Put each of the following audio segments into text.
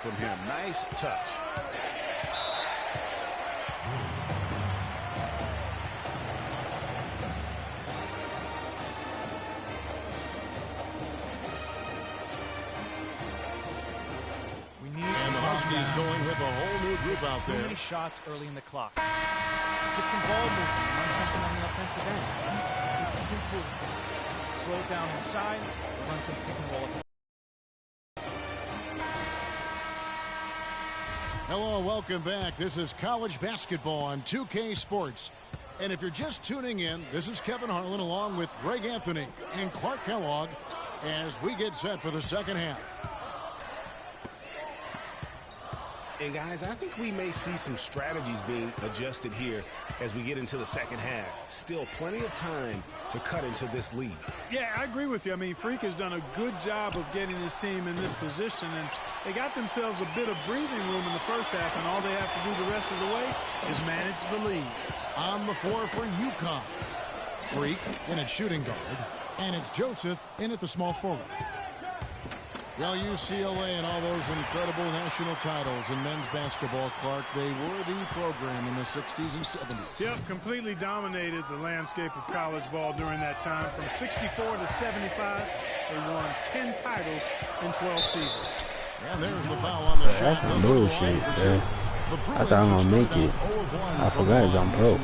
from him. Nice touch. And the Huskies going with a whole new group out there. Too many shots early in the clock. Let's get some ball movement and run something on the offensive end. It's simple. Slow it down inside, run some pick and roll. Hello, welcome back. This is college basketball on 2K Sports. And if you're just tuning in, this is Kevin Harlan along with Greg Anthony and Clark Kellogg as we get set for the second half. And guys, I think we may see some strategies being adjusted here as we get into the second half. Still plenty of time to cut into this lead. Yeah, I agree with you. I mean, Freak has done a good job of getting his team in this position, and they got themselves a bit of breathing room in the first half, and all they have to do the rest of the way is manage the lead. On the floor for UConn. Freak in at shooting guard, and it's Joseph in at the small forward. Well, UCLA and all those incredible national titles in men's basketball, Clark, they were the program in the 60s and 70s. Yep, completely dominated the landscape of college ball during that time. From 64 to 75, they won 10 titles in 12 seasons. And there's the foul on the shot. That's some bullshit, man. I thought I'm going to make it. I forgot it's on pro.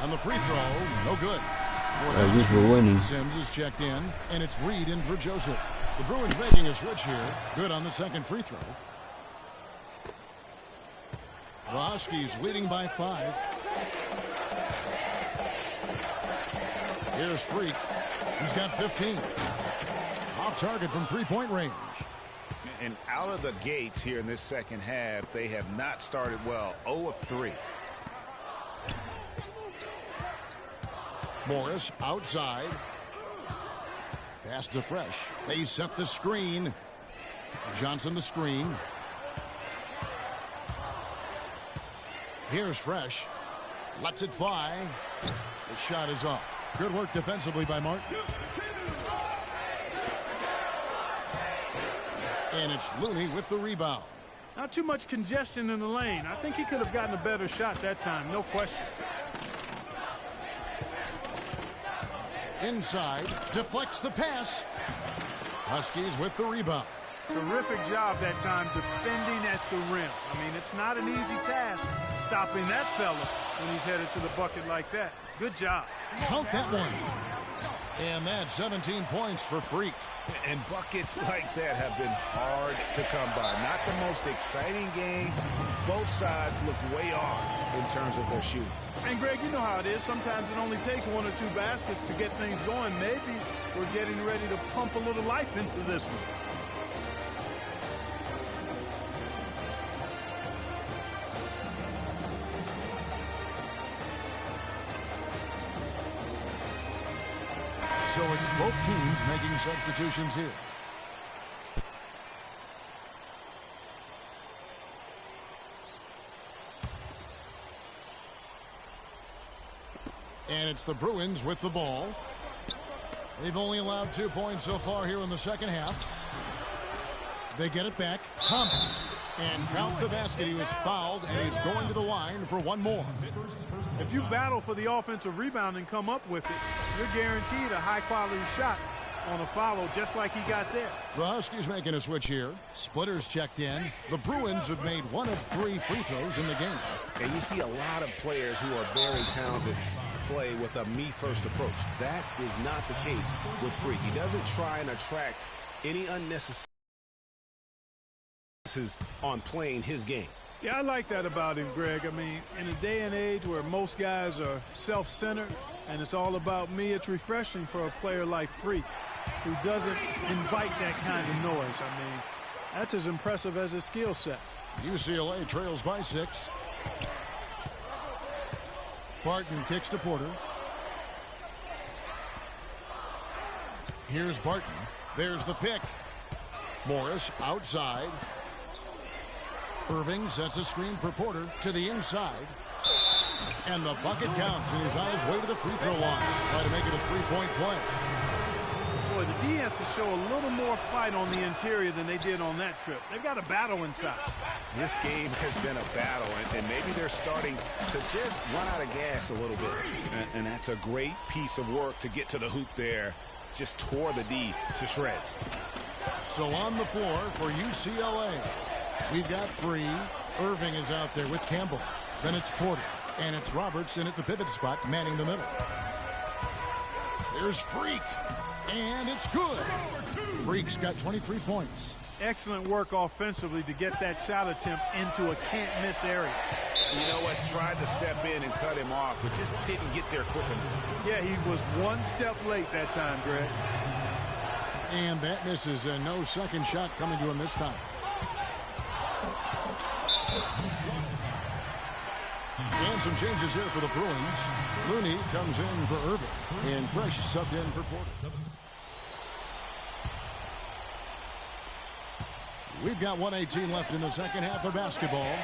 And the free throw, no good. At least we're winning. Sims is checked in, and it's Reed in for Joseph. The Bruins making a switch here. Good on the second free throw. The Huskies leading by 5. Here's Freak. He's got 15. Off target from three-point range. And out of the gates here in this second half, they have not started well. 0 of 3. Morris outside. Pass to Fresh. They set the screen. Johnson the screen. Here's Fresh. Lets it fly. The shot is off. Good work defensively by Martin. And it's Looney with the rebound. Not too much congestion in the lane. I think he could have gotten a better shot that time, no question. Inside, deflects the pass. Huskies with the rebound. Terrific job that time defending at the rim. I mean, it's not an easy task stopping that fella when he's headed to the bucket like that. Good job. Count that one. And that's 17 points for Freak. And buckets like that have been hard to come by. Not the most exciting game. Both sides look way off in terms of their shooting. And, Greg, you know how it is. Sometimes it only takes 1 or 2 baskets to get things going. Maybe we're getting ready to pump a little life into this one. So it's both teams making substitutions here. And it's the Bruins with the ball. They've only allowed 2 points so far here in the second half. They get it back. Thomas. And count the basket. He was fouled, and he's going to the line for one more. If you battle for the offensive rebound and come up with it, you're guaranteed a high-quality shot on a foul just like he got there. The Huskies making a switch here. Splitters checked in. The Bruins have made 1 of 3 free throws in the game. And you see a lot of players who are very talented play with a me-first approach. That is not the case with Freak. He doesn't try and attract any unnecessary on playing his game. Yeah, I like that about him, Greg. I mean, in a day and age where most guys are self-centered and it's all about me, it's refreshing for a player like Freak who doesn't invite that kind of noise. I mean, that's as impressive as his skill set. UCLA trails by 6. Barton kicks to Porter. Here's Barton. There's the pick. Morris outside. Irving sets a screen for Porter to the inside. And the bucket counts, and he's on his way to the free throw line. Try to make it a 3-point play. boy, the D has to show a little more fight on the interior than they did on that trip. They've got a battle inside. This game has been a battle, and maybe they're starting to just run out of gas a little bit. And that's a great piece of work to get to the hoop there. Just tore the D to shreds. So on the floor for UCLA, we've got Free. Irving is out there with Campbell. Then it's Porter. And it's Robertson at the pivot spot, manning the middle. There's Freak. And it's good. Freak's got 23 points. Excellent work offensively to get that shot attempt into a can't-miss area. You know what? Tried to step in and cut him off, but just didn't get there quick enough. Yeah, he was one step late that time, Greg. And that misses, and no second shot coming to him this time. And some changes here for the Bruins. Looney comes in for Irving, and Fresh subbed in for Porter. We've got 1:18 left in the second half of basketball.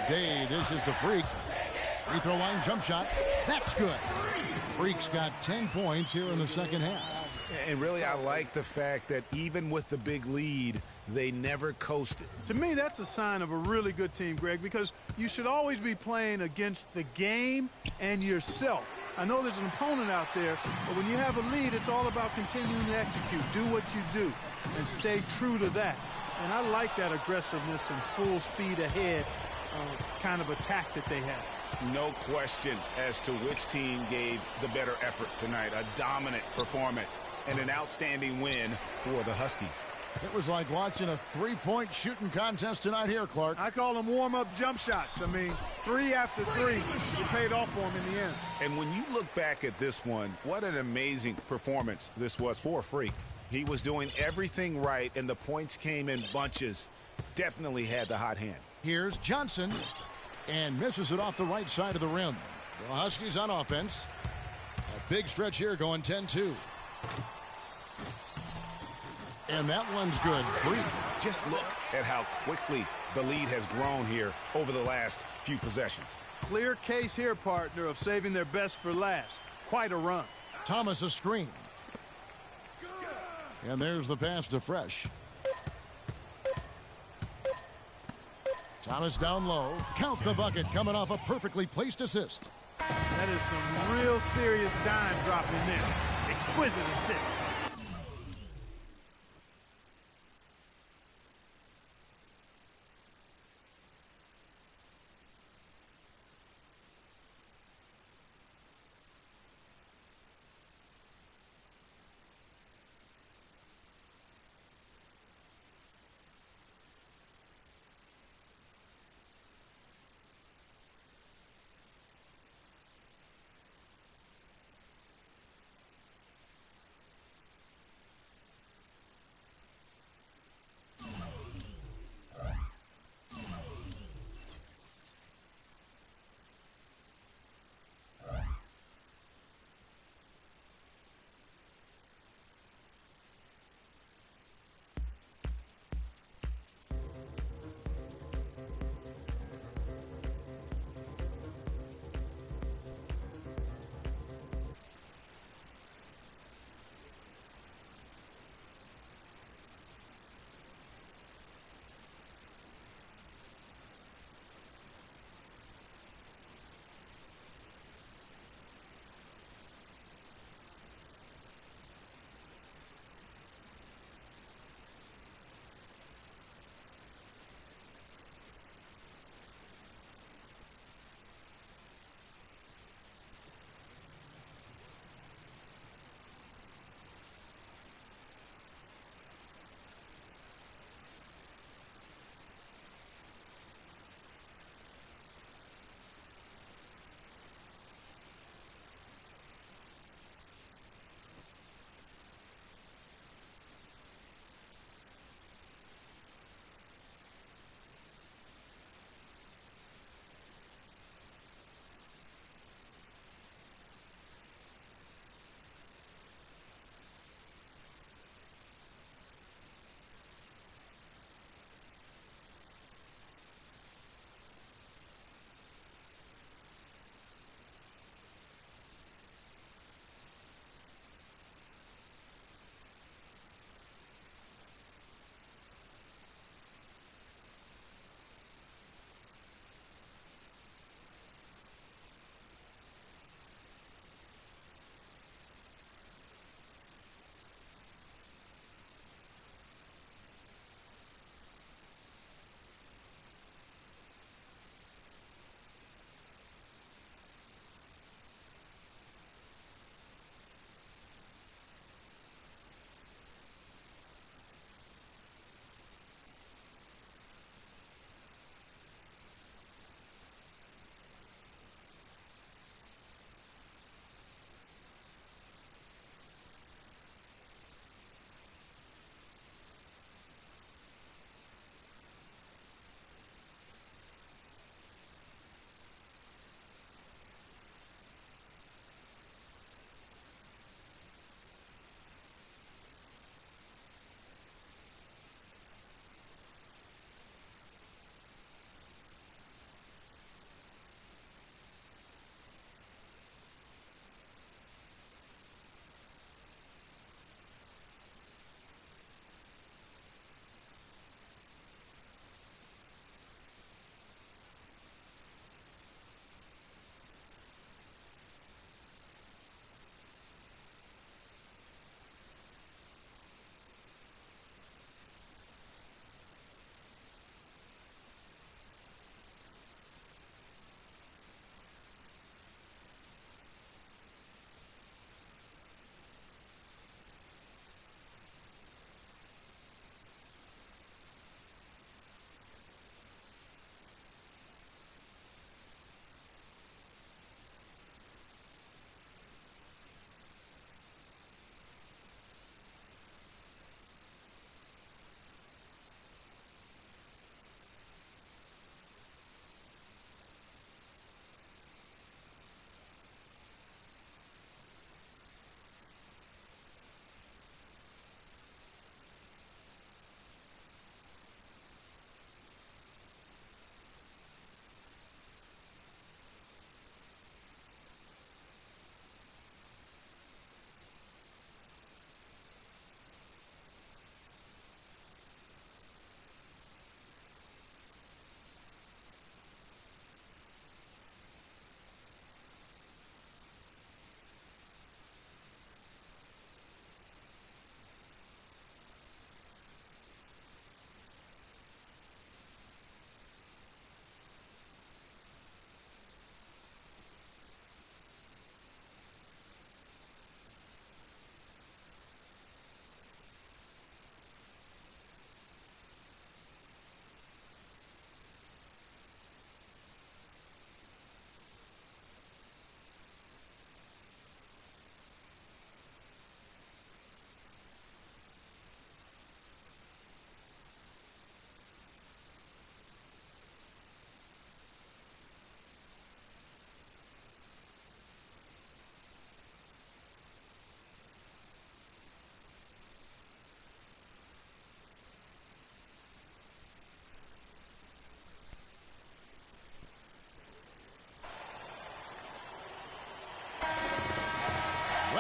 Day dishes to Freak. Free throw line jump shot. That's good. Freak's got 10 points here in the second half. And really, I like the fact that even with the big lead, they never coasted. To me, that's a sign of a really good team, Greg, because you should always be playing against the game and yourself. I know there's an opponent out there, but when you have a lead, it's all about continuing to execute. Do what you do and stay true to that. And I like that aggressiveness and full speed ahead kind of attack that they have. No question as to which team gave the better effort tonight. A dominant performance and an outstanding win for the Huskies. It was like watching a three-point shooting contest tonight here, Clark. I call them warm-up jump shots. I mean, 3 after 3. It paid off for them in the end. And when you look back at this one, what an amazing performance this was for Freak. He was doing everything right, and the points came in bunches. Definitely had the hot hand. Here's Johnson, and misses it off the right side of the rim. The Huskies on offense. A big stretch here going 10-2. And that one's good. Freak. Just look at how quickly the lead has grown here over the last few possessions. Clear case here, partner, of saving their best for last. Quite a run. Thomas a screen. And there's the pass to Fresh. Thomas down low. Count the bucket coming off a perfectly placed assist. That is some real serious dime dropping there. Exquisite assist.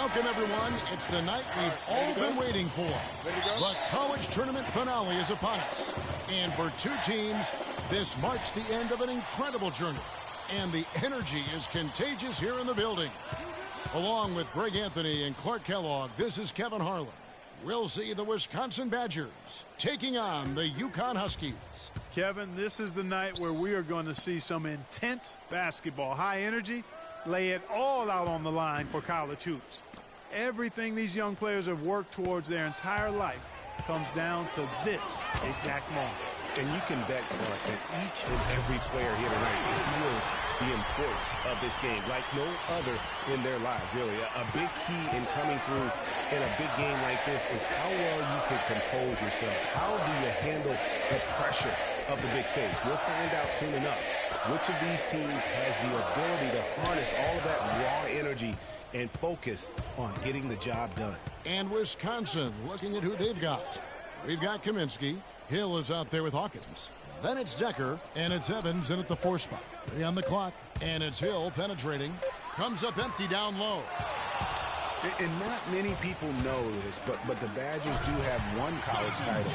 Welcome, everyone. It's the night we've all been waiting for. The college tournament finale is upon us. And for two teams, this marks the end of an incredible journey. And the energy is contagious here in the building. Along with Greg Anthony and Clark Kellogg, this is Kevin Harlan. We'll see the Wisconsin Badgers taking on the UConn Huskies. Kevin, this is the night where we are going to see some intense basketball. High energy, lay it all out on the line for college hoops. Everything these young players have worked towards their entire life comes down to this exact moment. And you can bet, Clark, that each and every player here tonight feels the importance of this game like no other in their lives, really. A big key in coming through in a big game like this is how well you can compose yourself. How do you handle the pressure of the big stage? We'll find out soon enough which of these teams has the ability to harness all of that raw energy and focus on getting the job done. And Wisconsin looking at who they've got. We've got Kaminsky. Hill is out there with Hawkins. Then it's Decker, and it's Evans in at the 4 spot. 3 on the clock, and it's Hill penetrating. Comes up empty down low. And not many people know this, but the Badgers do have one college title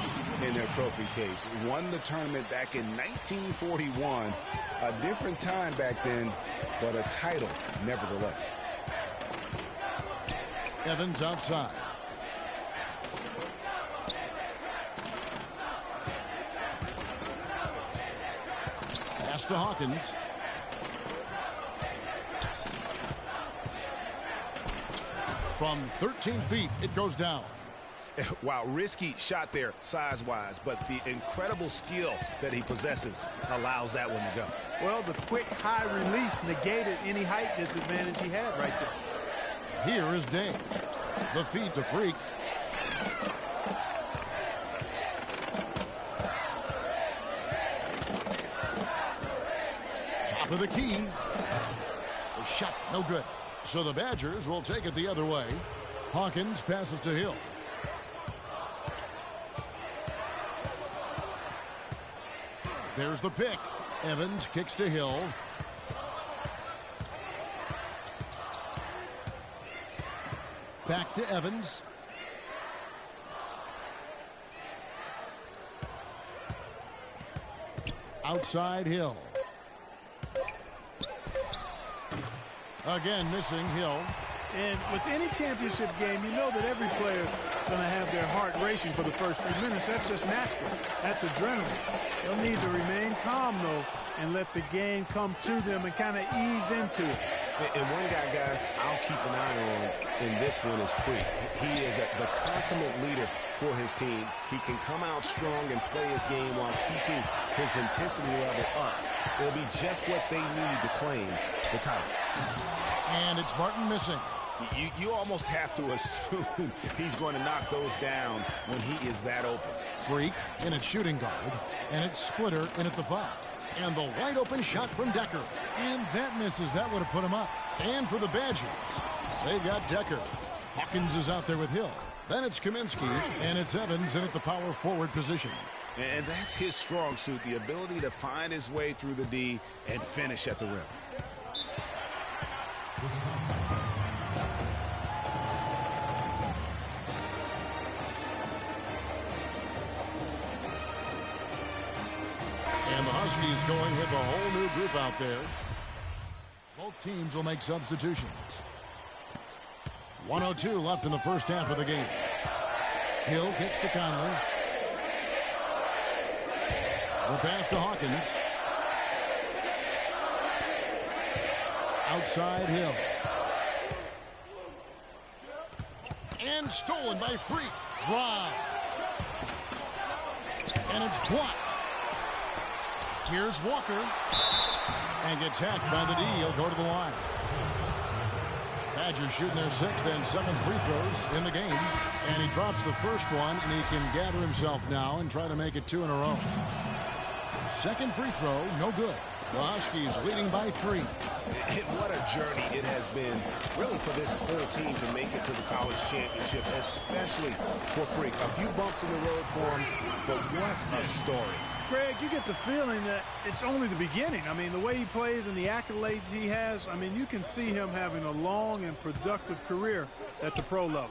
in their trophy case. Won the tournament back in 1941. A different time back then, but a title nevertheless. Evans outside. Pass to Hawkins. From 13 feet, it goes down. Wow, risky shot there size-wise, but the incredible skill that he possesses allows that one to go. Well, the quick high release negated any height disadvantage he had right there. Here is Day. The feed to Freak. Top of the key. The shot, no good. So the Badgers will take it the other way. Hawkins passes to Hill. There's the pick. Evans kicks to Hill. Back to Evans. Outside Hill. Again missing Hill. And with any championship game, you know that every player is going to have their heart racing for the first few minutes. That's just natural. That's adrenaline. They'll need to remain calm, though, and let the game come to them and kind of ease into it. And one guy, guys, I'll keep an eye on in this one is Freak. He is the consummate leader for his team. He can come out strong and play his game while keeping his intensity level up. It'll be just what they need to claim the title. And it's Martin missing. You almost have to assume he's going to knock those down when he is that open. Freak in at shooting guard, and it's Splitter in at the 5. And the wide open shot from Decker. And that misses. That would have put him up. And for the Badgers, they've got Decker. Hawkins is out there with Hill. Then it's Kaminsky, and it's Evans in at the power forward position. And that's his strong suit, the ability to find his way through the D and finish at the rim. And the Huskies going with a whole new group out there. Both teams will make substitutions. 1:02 left in the first half of the game. Hill kicks to Conley. The pass to Hawkins. Outside Hill. And stolen by Freak. Wow. And it's blocked. Here's Walker. And gets hacked by the D. He'll go to the line. Badgers shooting their 6th and 7th free throws in the game. And he drops the first one, and he can gather himself now and try to make it 2 in a row. Second free throw, no good. The Huskies leading by 3. And what a journey it has been, really, for this whole team to make it to the college championship, especially for Freak. A few bumps in the road for him, but what a story. Greg, you get the feeling that it's only the beginning. I mean, the way he plays and the accolades he has, I mean, you can see him having a long and productive career at the pro level.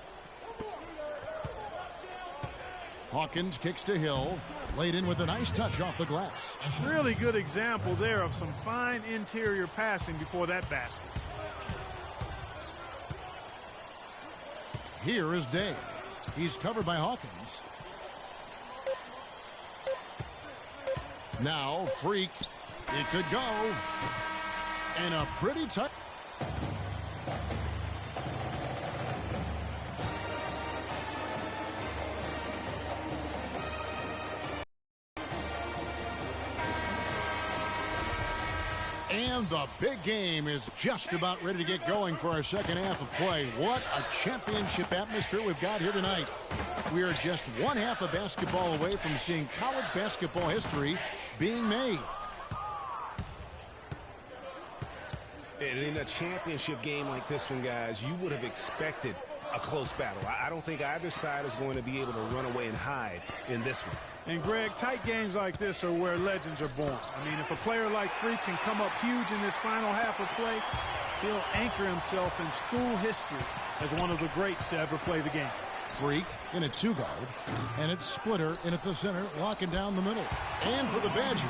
Hawkins kicks to Hill. Laid in with a nice touch off the glass. Really good example there of some fine interior passing before that basket. Here is Day. He's covered by Hawkins. Now, Freak. It could go. And a pretty tight. And the big game is just about ready to get going for our second half of play. What a championship atmosphere we've got here tonight. We are just one half of basketball away from seeing college basketball history being made. And in a championship game like this one, guys, you would have expected a close battle. I don't think either side is going to be able to run away and hide in this one. And, Greg, tight games like this are where legends are born. I mean, if a player like Freak can come up huge in this final half of play, he'll anchor himself in school history as one of the greats to ever play the game. Freak in a two-guard, and it's Splitter in at the center, locking down the middle. And for the Badgers,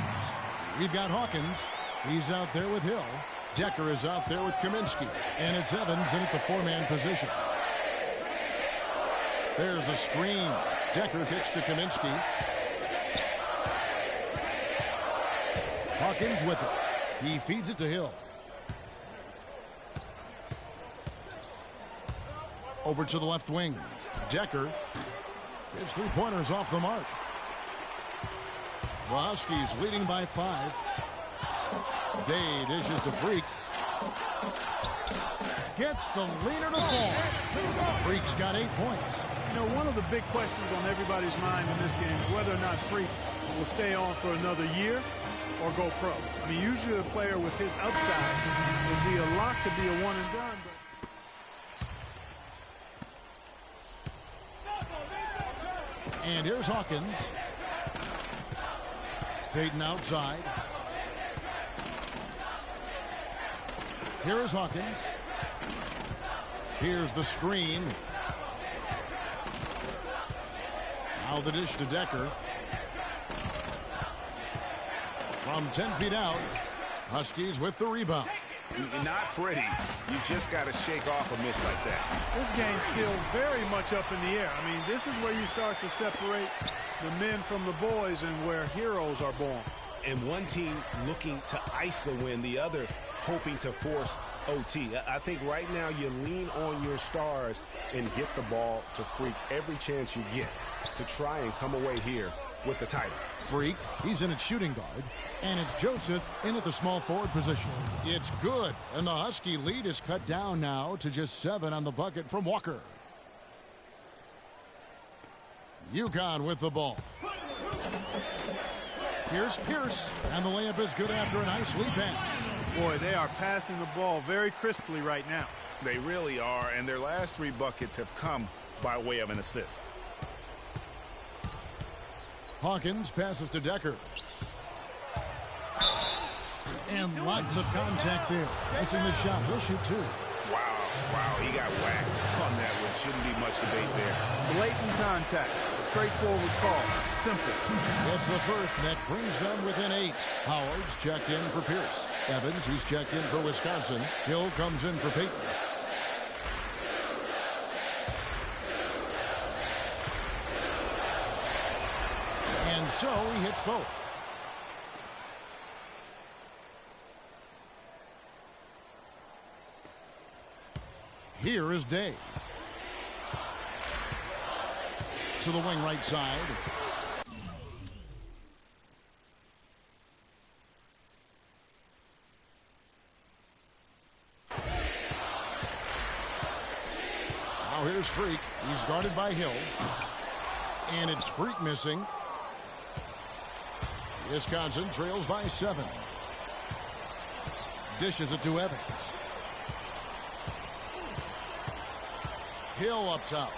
we've got Hawkins. He's out there with Hill. Decker is out there with Kaminsky. And it's Evans in at the four-man position. There's a screen. Decker kicks to Kaminsky. Hawkins with it. He feeds it to Hill. Over to the left wing. Decker. His three-pointers off the mark. The Huskies leading by 5. Day dishes to Freak. Gets the leader to fall. Freak's got 8 points. You know, one of the big questions on everybody's mind in this game is whether or not Freak will stay on for another year or go pro. I mean, usually a player with his upside would be a lock to be a one and done. And here's Hawkins. Payton outside. Here is Hawkins. Here's the screen. Now the dish to Decker. From 10 feet out, Huskies with the rebound. Not pretty. You just got to shake off a miss like that. This game's still very much up in the air. I mean, this is where you start to separate the men from the boys and where heroes are born. And one team looking to ice the win, the other hoping to force OT. I think right now you lean on your stars and get the ball to Freak every chance you get to try and come away here with the title. Freak, he's in at shooting guard. And it's Joseph in at the small forward position. It's good. And the Husky lead is cut down now to just 7 on the bucket from Walker. UConn with the ball. Here's Pierce. And the layup is good after a nice lead pass. Boy, they are passing the ball very crisply right now. They really are, and their last 3 buckets have come by way of an assist. Hawkins passes to Decker. And lots of contact there. Missing the shot. He'll shoot 2. Wow, he got whacked on that one. Shouldn't be much debate there. Blatant contact. Straightforward call. Simple. That's the first. That brings them within 8. Howard's checked in for Pierce. Evans, he's checked in for Wisconsin. Hill comes in for Payton. And so he hits both. Here is Day. To the wing right side. Now here's Freak. He's guarded by Hill. And it's Freak missing. Wisconsin trails by 7. Dishes it to Evans. Hill up top.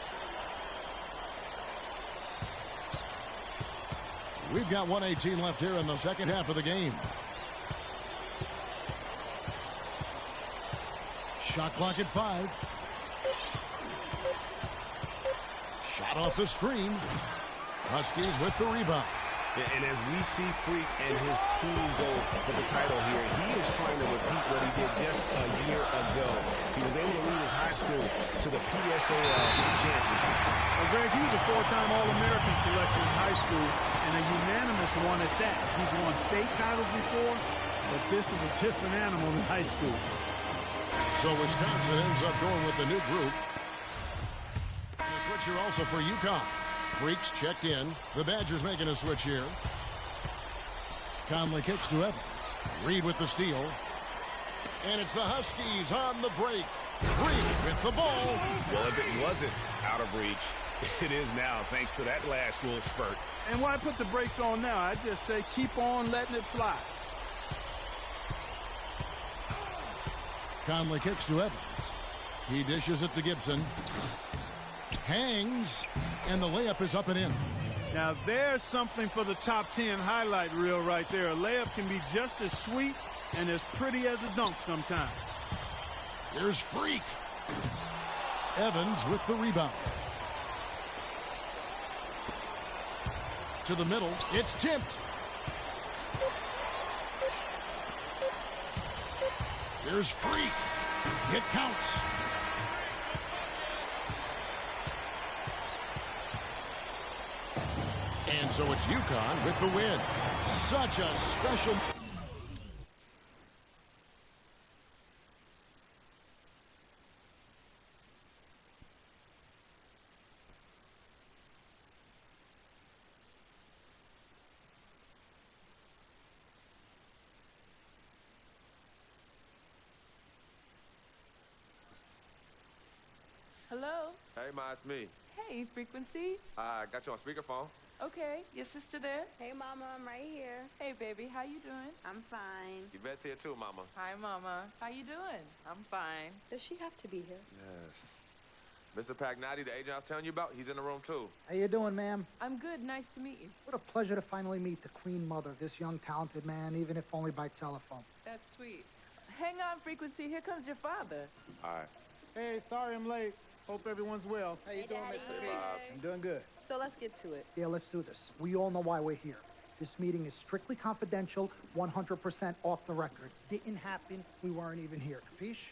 We've got 1:18 left here in the second half of the game. Shot clock at 5. Shot off the screen. Huskies with the rebound. And as we see Freak and his team go for the title here, he is trying to repeat what he did just a year ago. He was able to lead his high school to the PSAL championship. Well, Greg, he was a 4-time All-American selection in high school and a unanimous one at that. He's won state titles before, but this is a different animal in high school. So Wisconsin ends up going with the new group. And a switch here also for UConn. Freaks checked in. The Badgers making a switch here. Conley kicks to Evans. Reed with the steal. And it's the Huskies on the break. Reed with the ball. Well, if it wasn't out of reach, it is now, thanks to that last little spurt. And why put the brakes on now? I just say keep on letting it fly. Conley kicks to Evans. He dishes it to Gibson. Hangs, and the layup is up and in. Now there's something for the top 10 highlight reel right there. A layup can be just as sweet and as pretty as a dunk sometimes. Here's Freak. Evans with the rebound. To the middle. It's tipped. Here's Freak. It counts. And so it's UConn with the win. Such a special... Hello? Hey, Ma, it's me. Hey, Frequency. I got you on speakerphone. Okay, your sister there? Hey, Mama, I'm right here. Hey, baby, how you doing? I'm fine. Yvette's here too, Mama. Hi, Mama. How you doing? I'm fine. Does she have to be here? Yes. Mr. Pagnotti, the agent I was telling you about, he's in the room too. How you doing, ma'am? I'm good. Nice to meet you. What a pleasure to finally meet the queen mother of this young, talented man, even if only by telephone. That's sweet. Hang on, Frequency. Here comes your father. All right. Hey, sorry I'm late. Hope everyone's well. How you doing, Mr. P? I'm doing good. So let's get to it. Yeah, let's do this. We all know why we're here. This meeting is strictly confidential, 100% off the record. Didn't happen. We weren't even here. Capiche?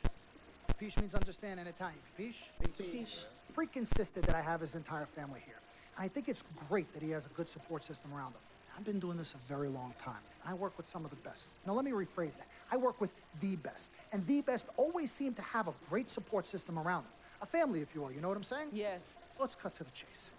Capiche means understand in Italian. Capiche? Capiche. Freak insisted that I have his entire family here. I think it's great that he has a good support system around him. I've been doing this a very long time. I work with some of the best. Now, let me rephrase that. I work with the best. And the best always seem to have a great support system around them. A family, if you will. You know what I'm saying? Yes. Let's cut to the chase.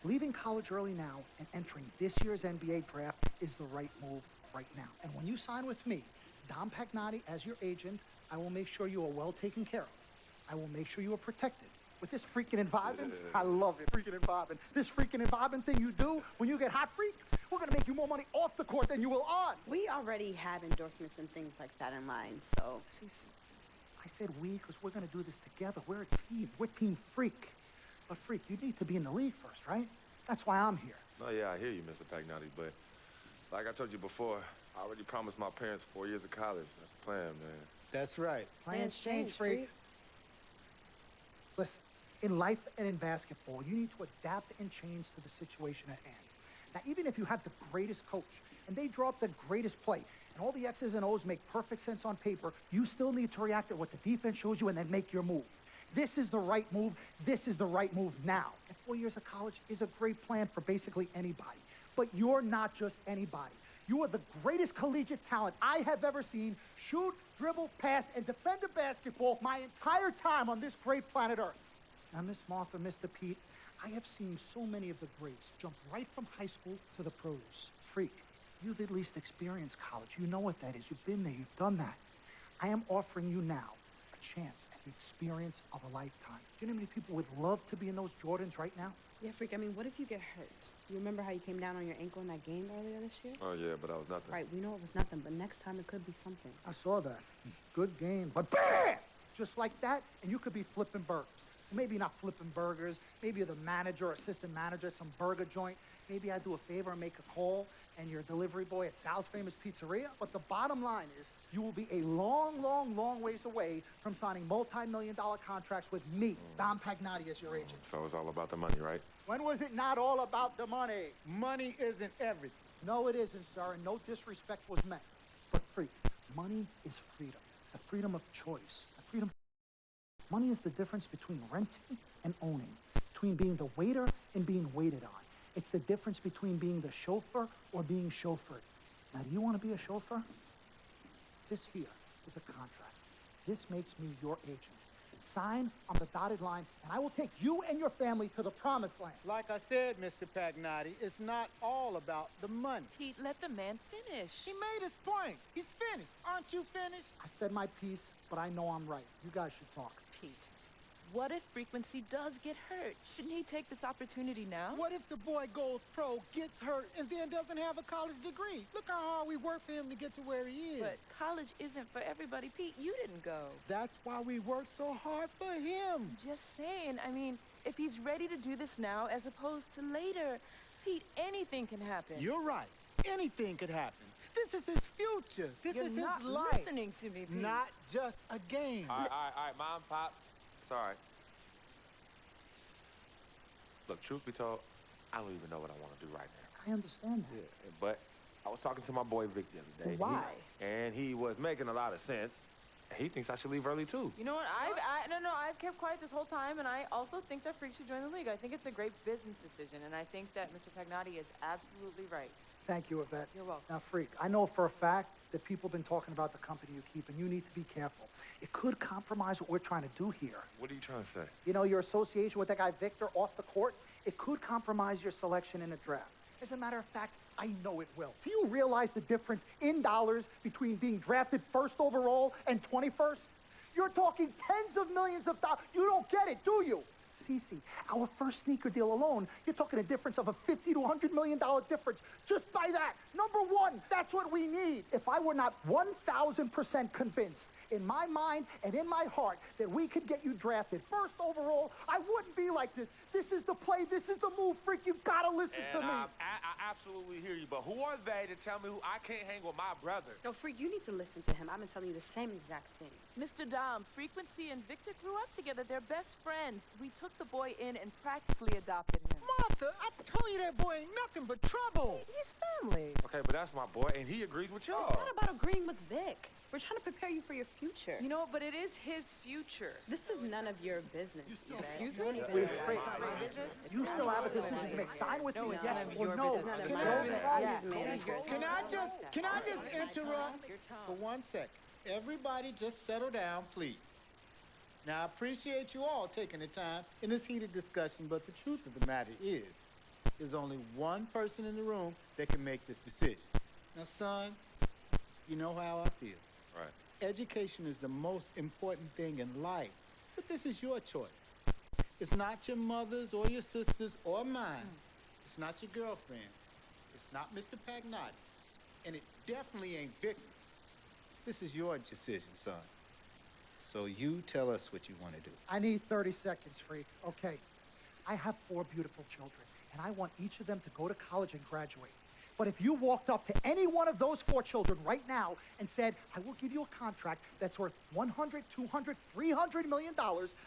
Leaving college early now and entering this year's NBA draft is the right move right now. And when you sign with me, Dom Pagnotti, as your agent, I will make sure you are well taken care of. I will make sure you are protected. With this freaking and vibing, I love it, freaking and vibing. This freaking and vibing thing you do when you get hot, Freak, we're going to make you more money off the court than you will on. We already have endorsements and things like that in line, so... Cece, I said we because we're going to do this together. We're a team. We're Team Freak. But, Freak, you need to be in the league first, right? That's why I'm here. Oh, yeah, I hear you, Mr. Pagnotti, but like I told you before, I already promised my parents 4 years of college. That's the plan, man. That's right. Plans change, Freak. Listen, in life and in basketball, you need to adapt and change to the situation at hand. Now, even if you have the greatest coach and they draw up the greatest play and all the X's and O's make perfect sense on paper, you still need to react to what the defense shows you and then make your move. This is the right move. This is the right move now. And 4 years of college is a great plan for basically anybody. But you're not just anybody. You are the greatest collegiate talent I have ever seen shoot, dribble, pass, and defend a basketball my entire time on this great planet Earth. Now, Miss Martha, Mr. Pete, I have seen so many of the greats jump right from high school to the pros. Freak, you've at least experienced college. You know what that is. You've been there. You've done that. I am offering you now a chance at the experience of a lifetime. Do you know how many people would love to be in those Jordans right now? Yeah, Freak, I mean, what if you get hurt? You remember how you came down on your ankle in that game earlier this year? Oh, yeah, but that was nothing. Right, we know it was nothing, but next time it could be something. I saw that. Good game. But bam! Just like that, and you could be flipping burgers. Maybe not flipping burgers. Maybe you're the manager or assistant manager at some burger joint. Maybe I do a favor and make a call, and you're a delivery boy at Sal's Famous Pizzeria. But the bottom line is, you will be a long, long, long ways away from signing multi-million-dollar contracts with me, Dom Pagnotti, as your agent. So it's all about the money, right? When was it not all about the money? Money isn't everything. No, it isn't, sir, and no disrespect was meant. But freak, money is freedom. The freedom of choice. The freedom. Money is the difference between renting and owning, between being the waiter and being waited on. It's the difference between being the chauffeur or being chauffeured. Now, do you want to be a chauffeur? This here is a contract. This makes me your agent. Sign on the dotted line, and I will take you and your family to the promised land. Like I said, Mr. Pagnotti, it's not all about the money. Pete, let the man finish. He made his point. He's finished. Aren't you finished? I said my piece, but I know I'm right. You guys should talk. Pete, what if Frequency does get hurt? Shouldn't he take this opportunity now? What if the boy goes pro, gets hurt, and then doesn't have a college degree? Look how hard we work for him to get to where he is. But college isn't for everybody. Pete, you didn't go. That's why we work so hard for him. Just saying. I mean, if he's ready to do this now as opposed to later, Pete, anything can happen. You're right. Anything could happen. This is his future. This is his life. You're not listening to me, Pete. Not just a game. All right, Mom, Pop. It's all right. Look, truth be told, I don't even know what I want to do right now. I understand that. Yeah, but I was talking to my boy Vic the other day. Why? And he was making a lot of sense. He thinks I should leave early, too. You know what? I've kept quiet this whole time, and I also think that Freak should join the league. I think it's a great business decision, and I think that Mr. Pagnotti is absolutely right. Thank you, Yvette. You're welcome. Now, Freak, I know for a fact that people have been talking about the company you keep, and you need to be careful. It could compromise what we're trying to do here. What are you trying to say? You know, your association with that guy Victor off the court, it could compromise your selection in a draft. As a matter of fact, I know it will. Do you realize the difference in dollars between being drafted first overall and 21st? You're talking tens of millions of dollars. You don't get it, do you? Cece, our first sneaker deal alone, you're talking a difference of a $50 to $100 million difference just by that. Number one, that's what we need. If I were not 1,000% convinced in my mind and in my heart that we could get you drafted first overall, I wouldn't be like this. This is the play. This is the move, Freak. You've got to listen to me. I absolutely hear you, but who are they to tell me who I can't hang with my brother? No, Freak, you need to listen to him. I've been telling you the same exact thing. Mr. Dom, Frequency and Victor grew up together. They're best friends. We took the boy in and practically adopted him. Martha, I told you that boy ain't nothing but trouble. He's family. Okay, but that's my boy, and he agrees with y'all. It's not about agreeing with Vic. We're trying to prepare you for your future. You know, but it is his future. This is none of your business. Excuse me? Wait, Freak. You still have a decision to make. Sign with me, yes or no. Can I just interrupt for 1 second? Everybody just settle down, please. Now, I appreciate you all taking the time in this heated discussion, but the truth of the matter is, there's only one person in the room that can make this decision. Now, son, you know how I feel. Right. Education is the most important thing in life, but this is your choice. It's not your mother's or your sister's or mine. It's not your girlfriend. It's not Mr. Pagnotti's. And it definitely ain't Victor's. This is your decision, son. So you tell us what you want to do. I need 30 seconds, Freak. Okay. I have 4 beautiful children, and I want each of them to go to college and graduate. But if you walked up to any one of those 4 children right now and said, I will give you a contract that's worth $100, $200, $300 million,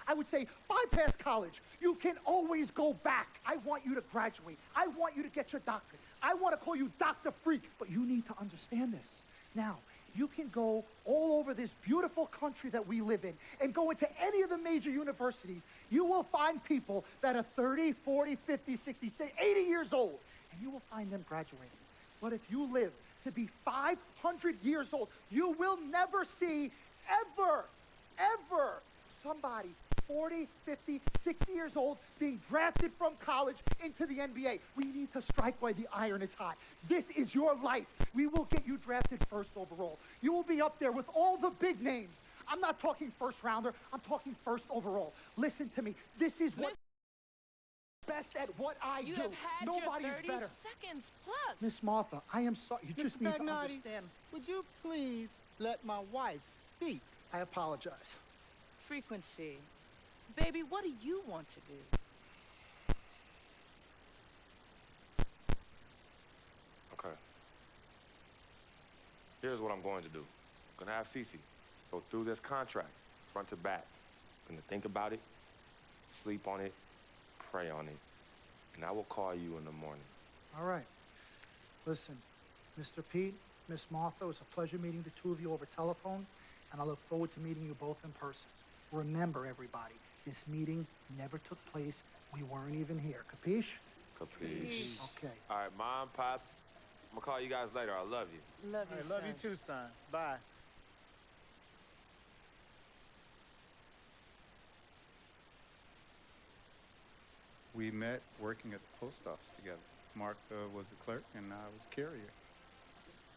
I would say, bypass college. You can always go back. I want you to graduate. I want you to get your doctorate. I want to call you Dr. Freak. But you need to understand this. Now, you can go all over this beautiful country that we live in and go into any of the major universities. You will find people that are 30, 40, 50, 60, 80 years old, and you will find them graduating. But if you live to be 500 years old, you will never see ever somebody 40, 50, 60 years old being drafted from college into the NBA. We need to strike while the iron is hot. This is your life. We will get you drafted first overall. You will be up there with all the big names. I'm not talking first rounder. I'm talking first overall. Listen to me. This is what best at what I do. Nobody's your 30 better. seconds plus. Miss Martha, I am sorry. You just need to understand. Would you please let my wife speak? I apologize. Frequency. baby, what do you want to do? Okay. Here's what I'm going to do. I'm gonna have Cece go through this contract, front to back. I'm gonna think about it, sleep on it, pray on it, and I will call you in the morning. All right. Listen, Mr. Pete, Miss Martha, it was a pleasure meeting the two of you over telephone, and I look forward to meeting you both in person. Remember, everybody, this meeting never took place. We weren't even here. Capiche? Capiche. Okay. All right, Mom, Pops, I'm gonna call you guys later. I love you. Love you, I love you too, son. Bye. We met working at the post office together. Mark was the clerk and I was a carrier.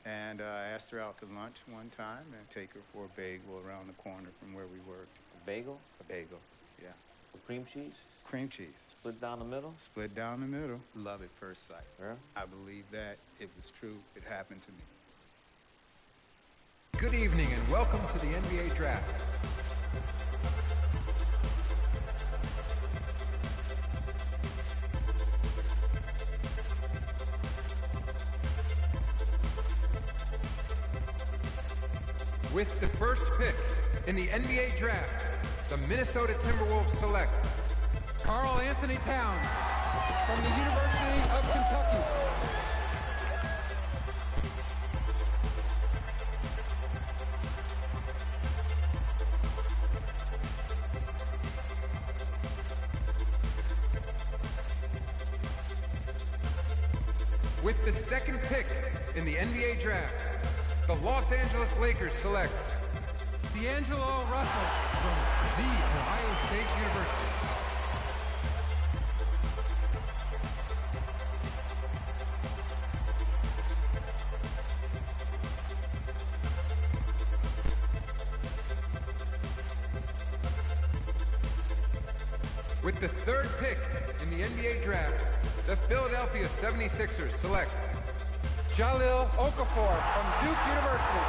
And I asked her out to lunch one time and take her for a bagel around the corner from where we worked. A bagel? A bagel, yeah. With cream cheese? Cream cheese. Split down the middle? Split down the middle. Love at first sight. Yeah? I believe that. It was true. It happened to me. Good evening and welcome to the NBA Draft. With the first pick in the NBA Draft, the Minnesota Timberwolves select Karl Anthony Towns from the University of Kentucky. With the second pick in the NBA Draft, the Los Angeles Lakers select D'Angelo Russell from The Ohio State University. With the third pick in the NBA Draft, the Philadelphia 76ers select Jahlil Okafor from Duke University.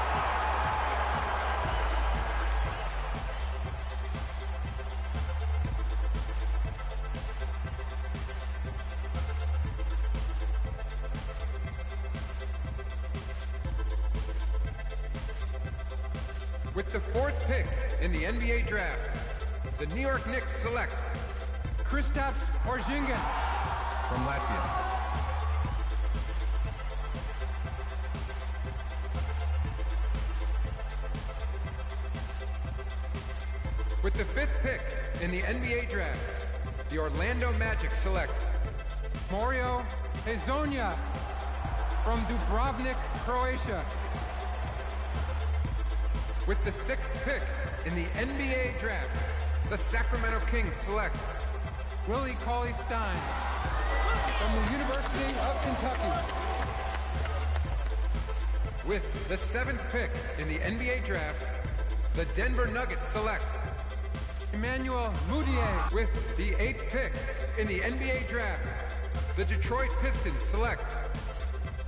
With the fourth pick in the NBA Draft, the New York Knicks select Kristaps Porzingis from Latvia. With the fifth pick in the NBA Draft, the Orlando Magic select Mario Hezonja from Dubrovnik, Croatia. With the sixth pick in the NBA Draft, the Sacramento Kings select Willie Cauley-Stein from the University of Kentucky. With the seventh pick in the NBA Draft, the Denver Nuggets select Emmanuel Mudiay. With the eighth pick in the NBA Draft, the Detroit Pistons select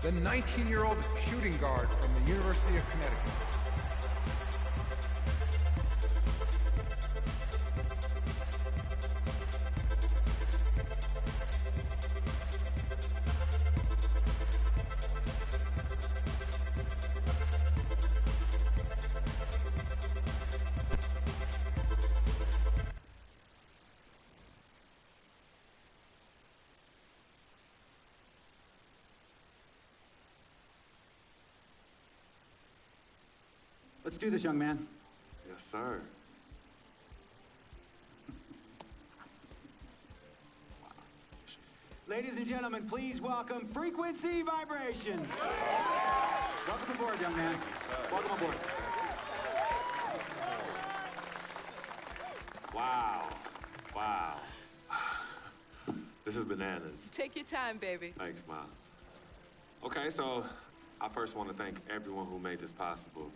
the 19-year-old shooting guard from the University of Connecticut. Let's do this, young man. Yes, sir. Ladies and gentlemen, please welcome Frequency Vibration. Welcome aboard, young man. Welcome aboard. Wow. Wow. This is bananas. Take your time, baby. Thanks, Mom. Okay, so I first want to thank everyone who made this possible.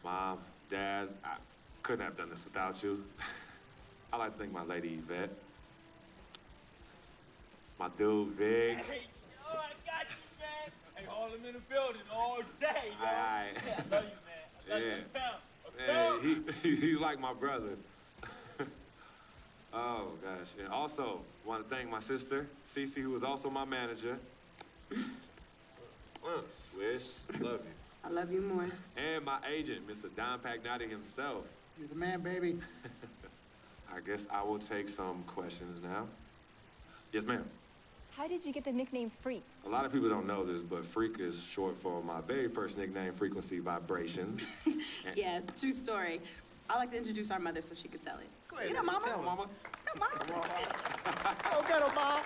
Mom, Dad, I couldn't have done this without you. I'd like to thank my lady Yvette, my dude Vig. Hey, yo, I got you, man. Hey, hold him in the building all day, yo. Aye. Yeah, I love you, man. I love you. Yeah. Uptown. Hey, he's like my brother. Oh, gosh. And also, want to thank my sister, Cece, who is also my manager. Swish, love you. I love you more. And my agent, Mr. Don Pagnotti himself. You're the man, baby. I guess I will take some questions now. Yes, ma'am. How did you get the nickname Freak? A lot of people don't know this, but Freak is short for my very first nickname, Frequency Vibrations. Yeah, true story. I like to introduce our mother so she could tell it. Go ahead. You know, Mama. Tell her, Mama. Go get her, Mom.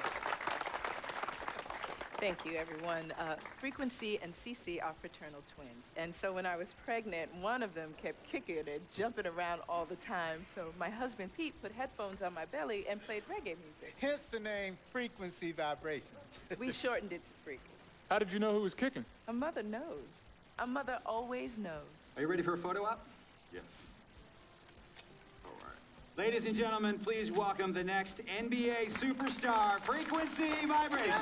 Thank you, everyone. Frequency and Cece are fraternal twins. And so when I was pregnant, one of them kept kicking and jumping around all the time. So my husband, Pete, put headphones on my belly and played reggae music. Hence the name Frequency Vibrations. We shortened it to Freak. How did you know who was kicking? A mother knows. A mother always knows. Are you ready for a photo op? Yes. All right. Ladies and gentlemen, please welcome the next NBA superstar, Frequency Vibrations.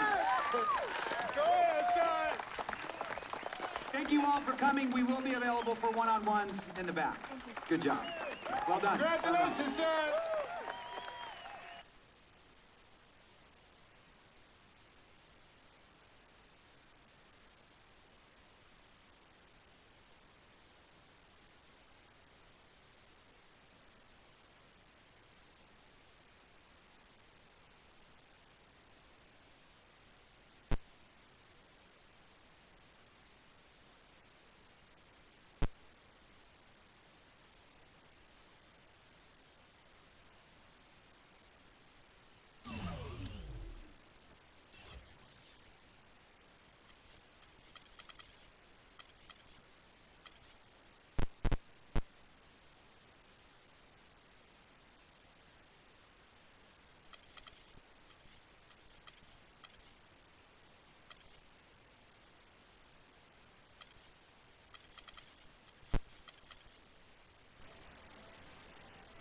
Go ahead, son. Thank you all for coming. We will be available for one-on-ones in the back. Good job. Well done. Congratulations, son.